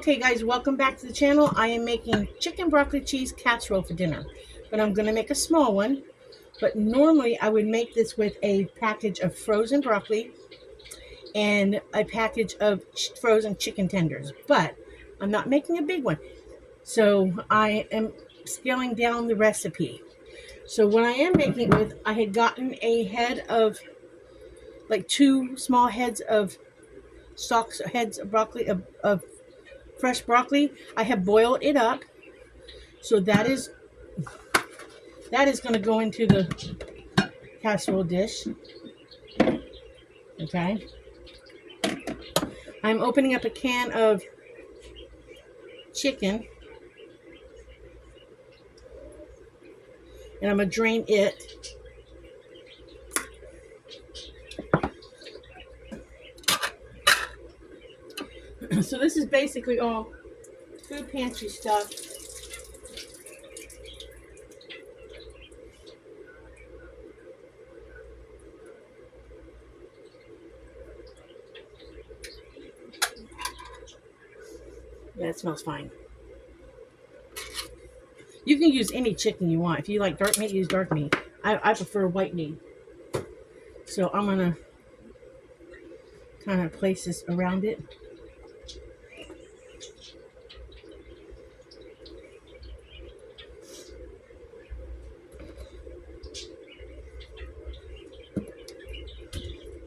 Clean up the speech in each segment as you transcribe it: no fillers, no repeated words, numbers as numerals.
Okay guys, welcome back to the channel. I am making chicken broccoli cheese casserole for dinner, but I'm going to make a small one. But normally I would make this with a package of frozen broccoli and a package of frozen chicken tenders, but I'm not making a big one. So I am scaling down the recipe. So what I am making with, I had gotten a head of, like 2 small heads of heads of broccoli, of fresh broccoli. I have boiled it up, so that is going to go into the casserole dish. Okay, I'm opening up a can of chicken, and I'm going to drain it. So this is basically all food pantry stuff. Yeah, it smells fine. You can use any chicken you want. If you like dark meat, use dark meat. I prefer white meat. So I'm going to kind of place this around it.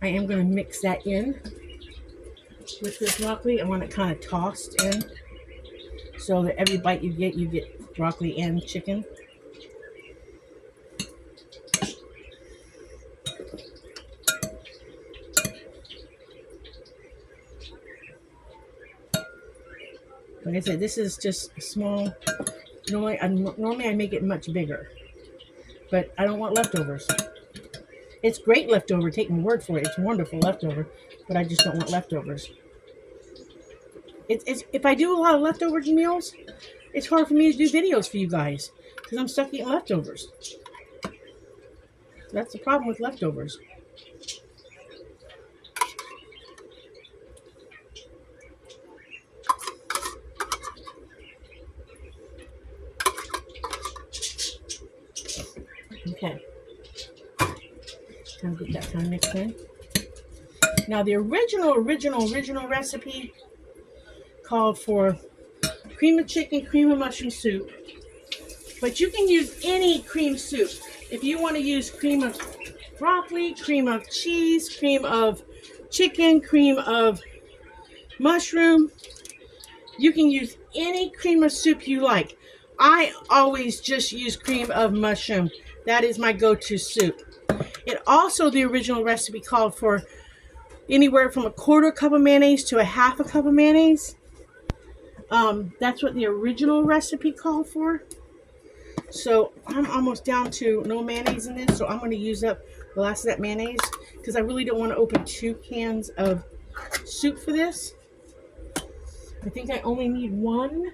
I am going to mix that in with this broccoli. I want it kind of tossed in so that every bite you get broccoli and chicken. Like I said, this is just a small. Normally I make it much bigger, but I don't want leftovers. It's great leftover, take my word for it. It's wonderful leftover, but I just don't want leftovers. If I do a lot of leftover meals, it's hard for me to do videos for you guys because I'm stuck eating leftovers. That's the problem with leftovers. Okay. Kind of get that kind of mixed in. Now the original recipe called for cream of chicken, cream of mushroom soup, but you can use any cream soup. If you want to use cream of broccoli, cream of cheese, cream of chicken, cream of mushroom, you can use any cream of soup you like. I always just use cream of mushroom. That is my go-to soup. It also, the original recipe called for anywhere from a 1/4 cup of mayonnaise to a 1/2 cup of mayonnaise. That's what the original recipe called for. So I'm almost down to no mayonnaise in this, so I'm going to use up the last of that mayonnaise because I really don't want to open 2 cans of soup for this. I think I only need 1,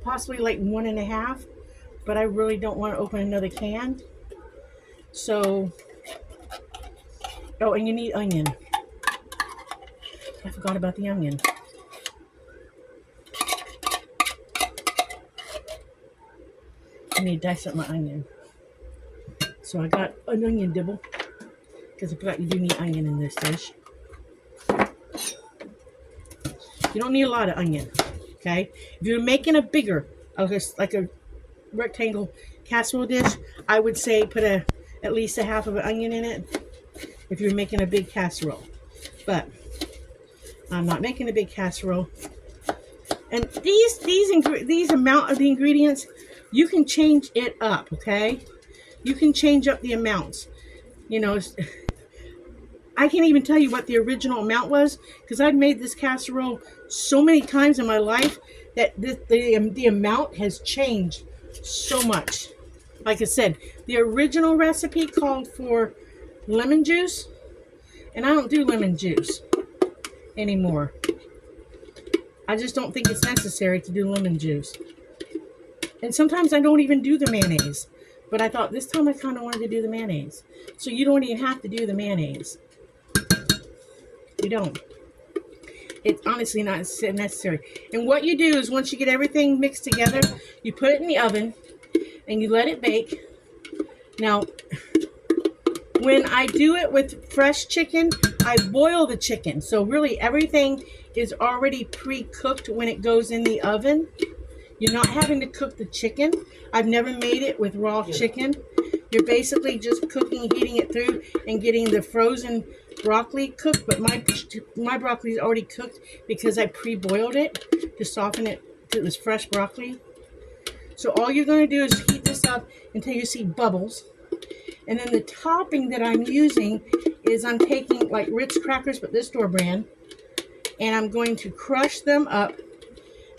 possibly like 1 1/2, but I really don't want to open another can. So, oh, and you need onion. I forgot about the onion. I need to dice up my onion. So I got an onion dibble because I forgot you do need onion in this dish. You don't need a lot of onion, okay? If you're making a bigger, like a rectangle casserole dish, I would say put at least a 1/2 of an onion in it if you're making a big casserole. But I'm not making a big casserole. And these amount of the ingredients, you can change it up, okay? You can change up the amounts. You know, I can't even tell you what the original amount was because I've made this casserole so many times in my life that the amount has changed so much. Like I said, the original recipe called for lemon juice, and I don't do lemon juice anymore. I just don't think it's necessary to do lemon juice. And sometimes I don't even do the mayonnaise. But I thought this time I kind of wanted to do the mayonnaise. So you don't even have to do the mayonnaise. You don't. It's honestly not necessary. And what you do is once you get everything mixed together, you put it in the oven and you let it bake. Now, when I do it with fresh chicken, I boil the chicken. So really everything is already pre-cooked when it goes in the oven. You're not having to cook the chicken. I've never made it with raw chicken. You're basically just cooking, heating it through, and getting the frozen broccoli cooked. But my broccoli is already cooked because I pre-boiled it to soften it. It was fresh broccoli. So all you're going to do is heat this up until you see bubbles. And then the topping that I'm using is I'm taking like Ritz crackers, but this store brand, and I'm going to crush them up,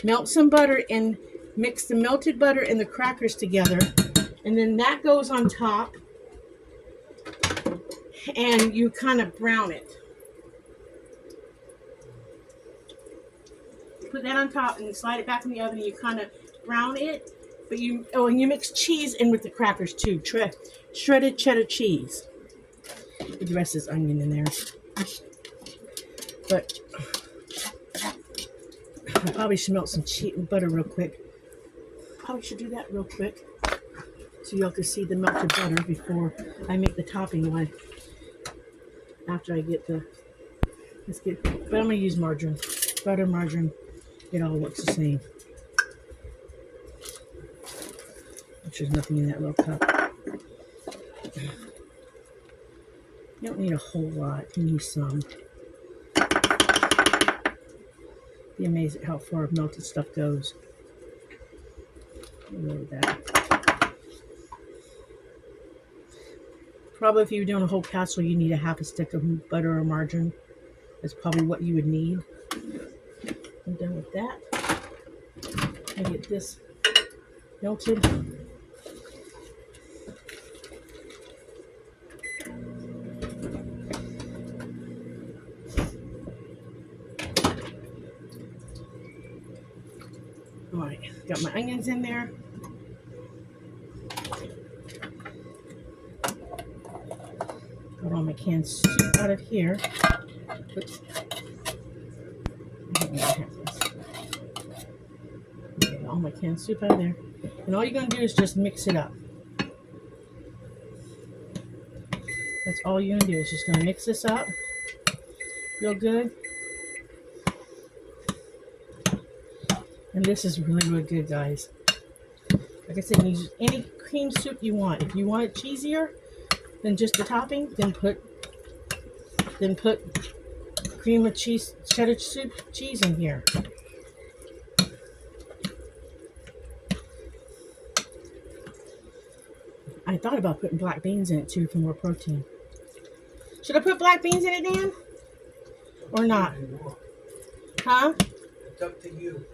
melt some butter, and mix the melted butter and the crackers together. And then that goes on top, and you kind of brown it. Put that on top and you slide it back in the oven and you kind of brown it. But and you mix cheese in with the crackers too. Shredded cheddar cheese. The rest is onion in there. But I probably should melt some butter real quick. Probably should do that real quick so y'all can see the melted butter before I make the topping one. After I get the biscuit. But I'm going to use margarine. Butter, margarine. It all looks the same. There's nothing in that little cup. You don't need a whole lot. You need some. Be amazed at how far melted stuff goes. Look at that. Probably if you were doing a whole casserole, you need a half a stick of butter or margarine. That's probably what you would need. I'm done with that. I get this melted. Alright, got my onions in there. Got all my canned soup out of here. Oops. Okay, all my canned soup out of there. And all you're going to do is just mix it up. That's all you're going to do is just going to mix this up real good. And this is really, really good, guys. Like I said, you use any cream soup you want. If you want it cheesier than just the topping, then put cream of cheese, cheddar soup cheese in here. I thought about putting black beans in it too for more protein. Should I put black beans in it, Dan? Or not? Huh? It's up to you.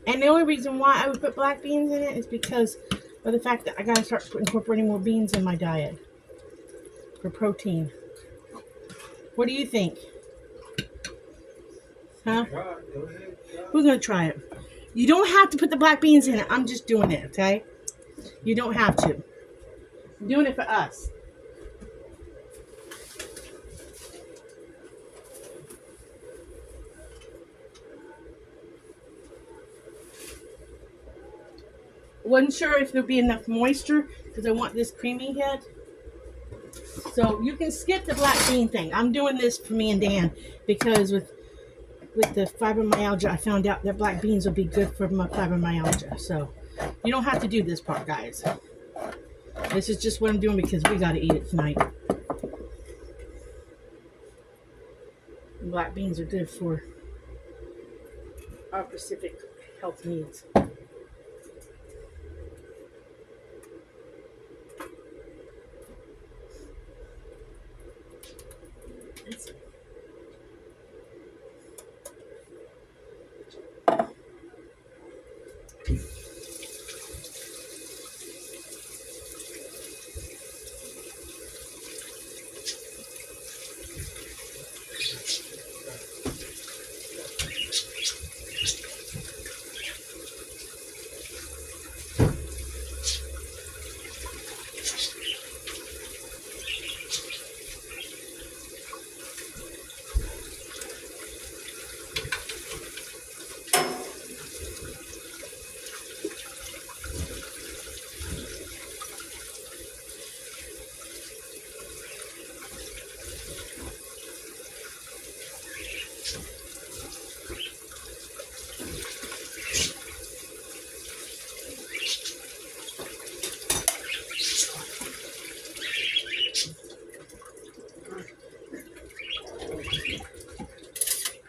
And the only reason why I would put black beans in it is because of the fact that I gotta start incorporating more beans in my diet for protein. What do you think? Huh? Who's gonna try it? You don't have to put the black beans in it. I'm just doing it, okay? You don't have to. I'm doing it for us. Wasn't sure if there'd be enough moisture because I want this creamy head. So you can skip the black bean thing. I'm doing this for me and Dan because with the fibromyalgia, I found out that black beans will be good for my fibromyalgia. So you don't have to do this part, guys. This is just what I'm doing because we got to eat it tonight. Black beans are good for our specific health needs.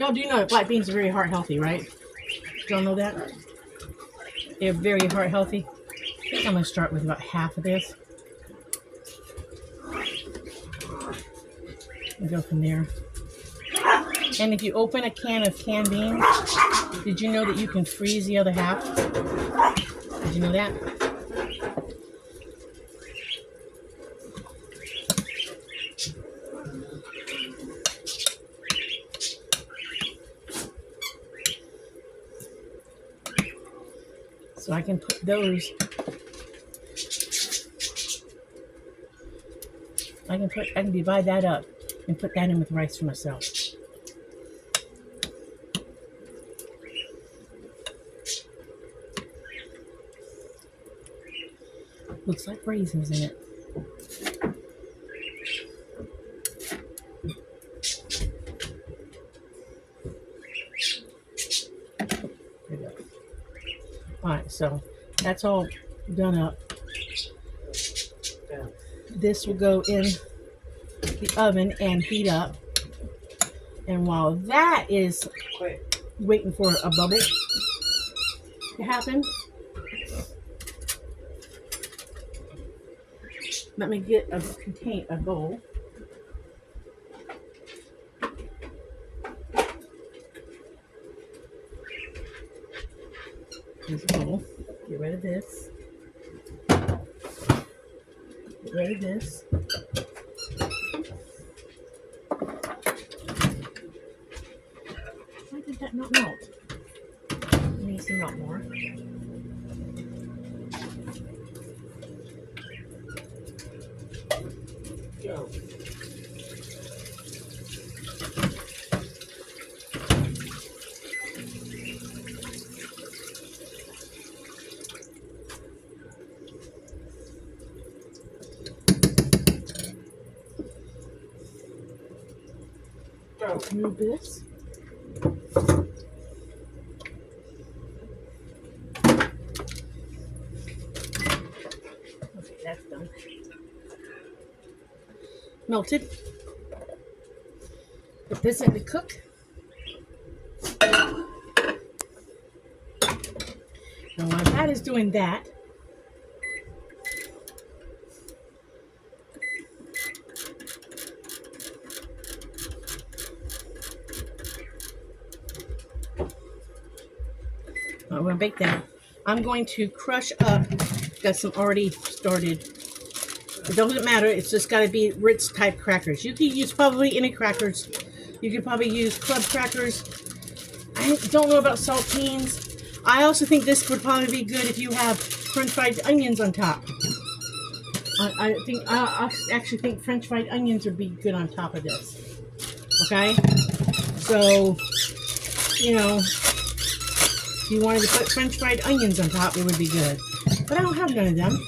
Y'all do know that black beans are very heart healthy, right? Y'all know that? They're very heart healthy. I think I'm going to start with about half of this. And go from there. And if you open a can of canned beans, did you know that you can freeze the other half? Did you know that? So I can put those, I can divide that up and put that in with rice for myself. Looks like raisins in it. There we go. Alright, so that's all done up. This will go in the oven and heat up. And while that is waiting for a bubble to happen, let me get a bowl. Here's a bowl. Get rid of this. Get rid of this. Why did that not melt? It needs to melt more. Go. Move this. Okay, that's done. Melted. Put this in to cook. And while that is doing that, I'm going to bake that. I'm going to crush up, got some already started. It doesn't matter, it's just got to be Ritz type crackers. You can use probably any crackers. You could probably use club crackers. I don't know about saltines. I also think this would probably be good if you have French fried onions on top. I actually think French fried onions would be good on top of this. Okay? So, you know, if you wanted to put French fried onions on top, it would be good. But I don't have none of them.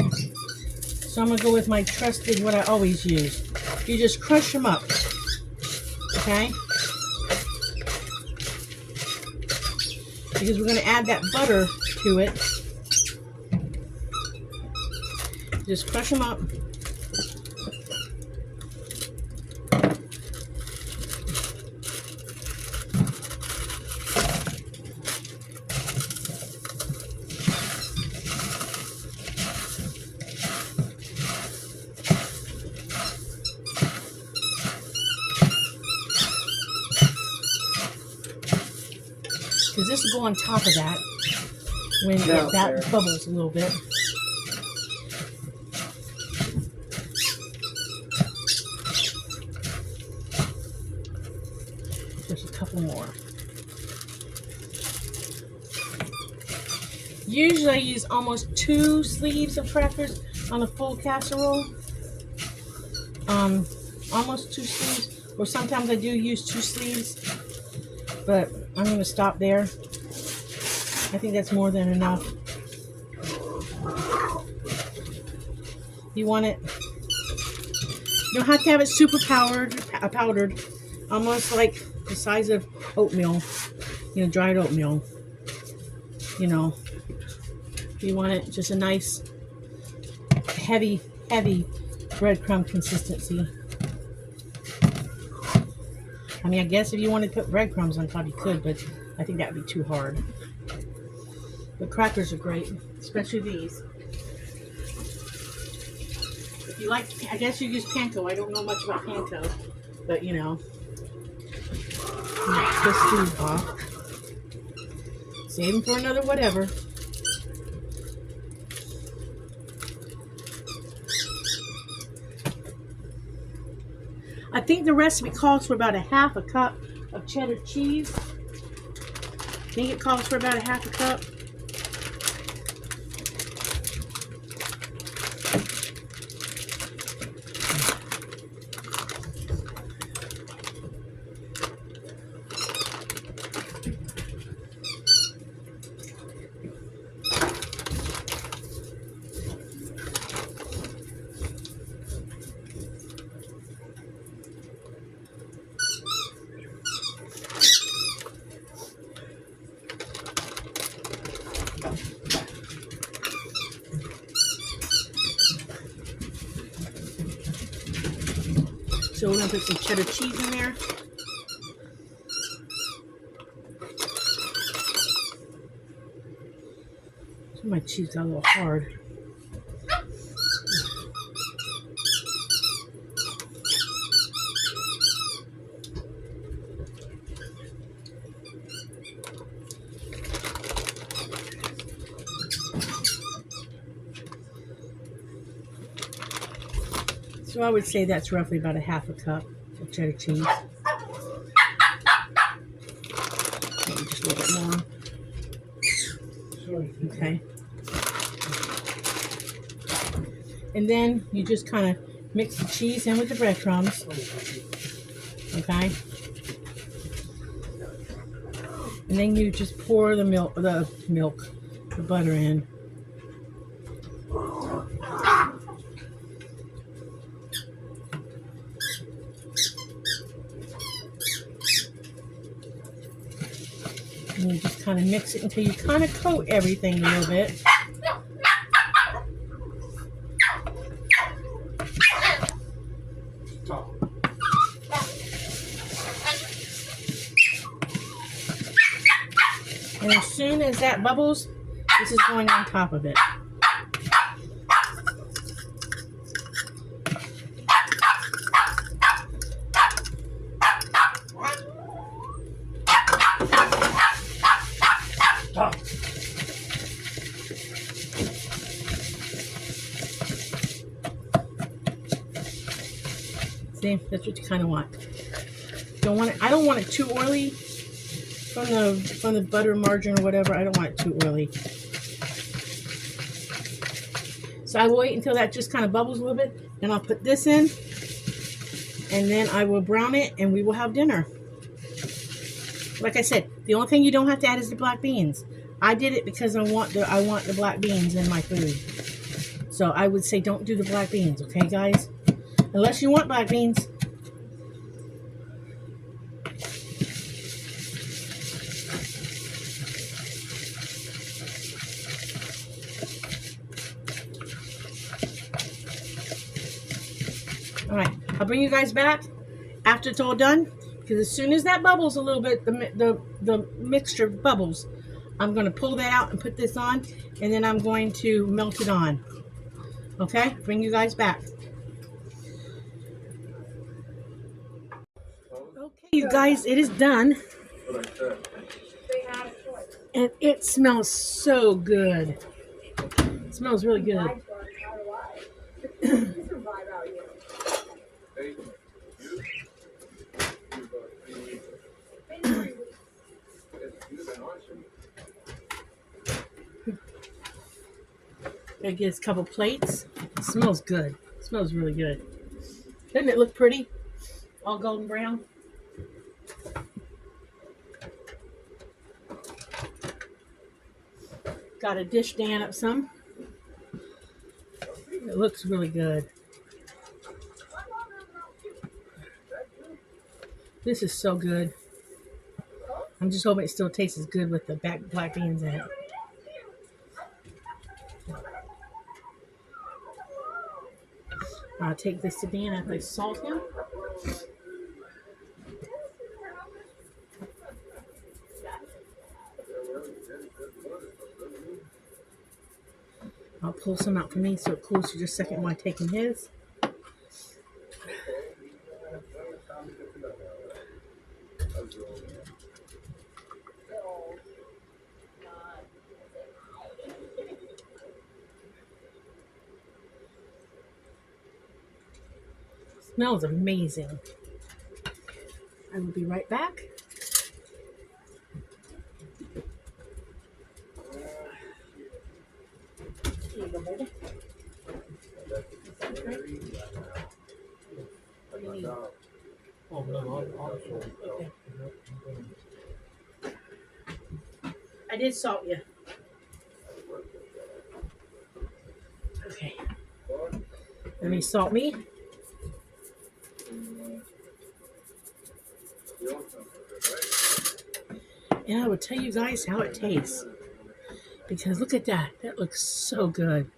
So I'm going to go with my trusted, what I always use. You just crush them up. Okay? Because we're going to add that butter to it. Just crush them up. Because this will go on top of that when that bubbles a little bit. There's a couple more. Usually I use almost 2 sleeves of crackers on a full casserole. Almost 2 sleeves, or sometimes I do use 2 sleeves, but I'm going to stop there. I think that's more than enough. You want it, you don't have to have it super powdered, almost like the size of oatmeal, you know, dried oatmeal. You know, you want it just a nice, heavy breadcrumb consistency. I mean, I guess if you wanted to put breadcrumbs on top, you could, but I think that would be too hard. But crackers are great, especially these. If you like, I guess you use panko. I don't know much about panko, but you know, twist these off. Save them for another whatever. I think the recipe calls for about a half a cup of cheddar cheese. I think it calls for about a half a cup. So we're going to put some cheddar cheese in there. My cheese got a little hard. So I would say that's roughly about a half a cup of cheddar cheese. Maybe just a little bit more. Okay. And then you just kind of mix the cheese in with the breadcrumbs. Okay. And then you just pour the the butter in. And you just kind of mix it until you kind of coat everything a little bit. And as soon as that bubbles, this is going on top of it. See, that's what you kind of want. Don't want it. I don't want it too oily from the butter, margarine, or whatever. I don't want it too oily. So I will wait until that just kind of bubbles a little bit, and I'll put this in, and then I will brown it, and we will have dinner. Like I said, the only thing you don't have to add is the black beans. I did it because I want the black beans in my food. So I would say don't do the black beans, okay, guys? Unless you want black beans. All right, I'll bring you guys back after it's all done, because as soon as that bubbles a little bit, the mixture bubbles, I'm going to pull that out and put this on, and then I'm going to melt it on. Okay, bring you guys back. Okay, you guys, it is done. And it smells so good. It smells really good. Gotta get us a couple plates. It smells good. It smells really good. Doesn't it look pretty? All golden brown. Got to dish Dan up some. It looks really good. This is so good. I'm just hoping it still tastes as good with the black beans in it. I'll take this to Dan after I salt him. I'll pull some out for me so it cools for just a second while I'm taking his. Smells amazing. I will be right back. Here you go, baby. What do you need? Okay. I did salt you. Okay. Let me salt me. And I will tell you guys how it tastes. Because look at that. That looks so good.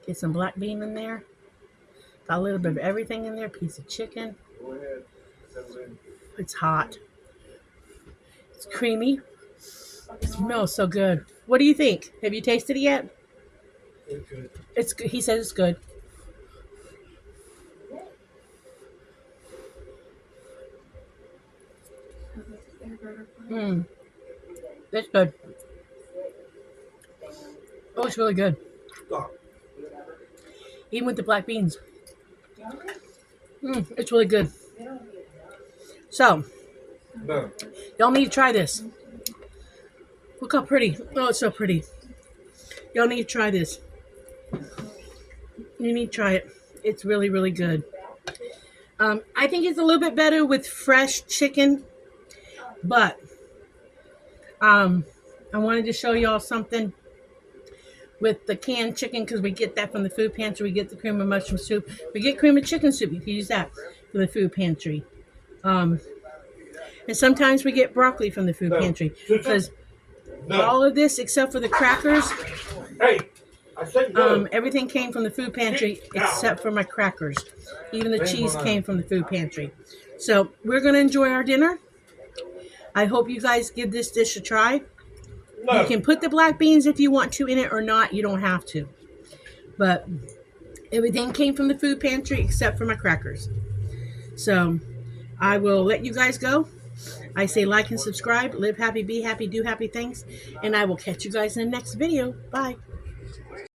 Get some black bean in there. Got a little bit of everything in there. Piece of chicken. It's hot. It's creamy. It smells so good. What do you think? Have you tasted it yet? It's good. It's good. He says it's good. It's good. Oh, it's really good. Even with the black beans. It's really good. So, y'all need to try this. Look how pretty. Oh, it's so pretty. Y'all need to try this. You need to try it. It's really, really good. I think it's a little bit better with fresh chicken. But, I wanted to show y'all something with the canned chicken because we get that from the food pantry. We get the cream of mushroom soup. We get cream of chicken soup. You can use that for the food pantry. And sometimes we get broccoli from the food pantry because all of this except for the crackers, everything came from the food pantry except for my crackers. Even the cheese came from the food pantry. So we're going to enjoy our dinner. I hope you guys give this dish a try. You can put the black beans if you want to in it or not. You don't have to. But everything came from the food pantry except for my crackers. So I will let you guys go. I say like and subscribe. Live happy, be happy, do happy things. And I will catch you guys in the next video. Bye.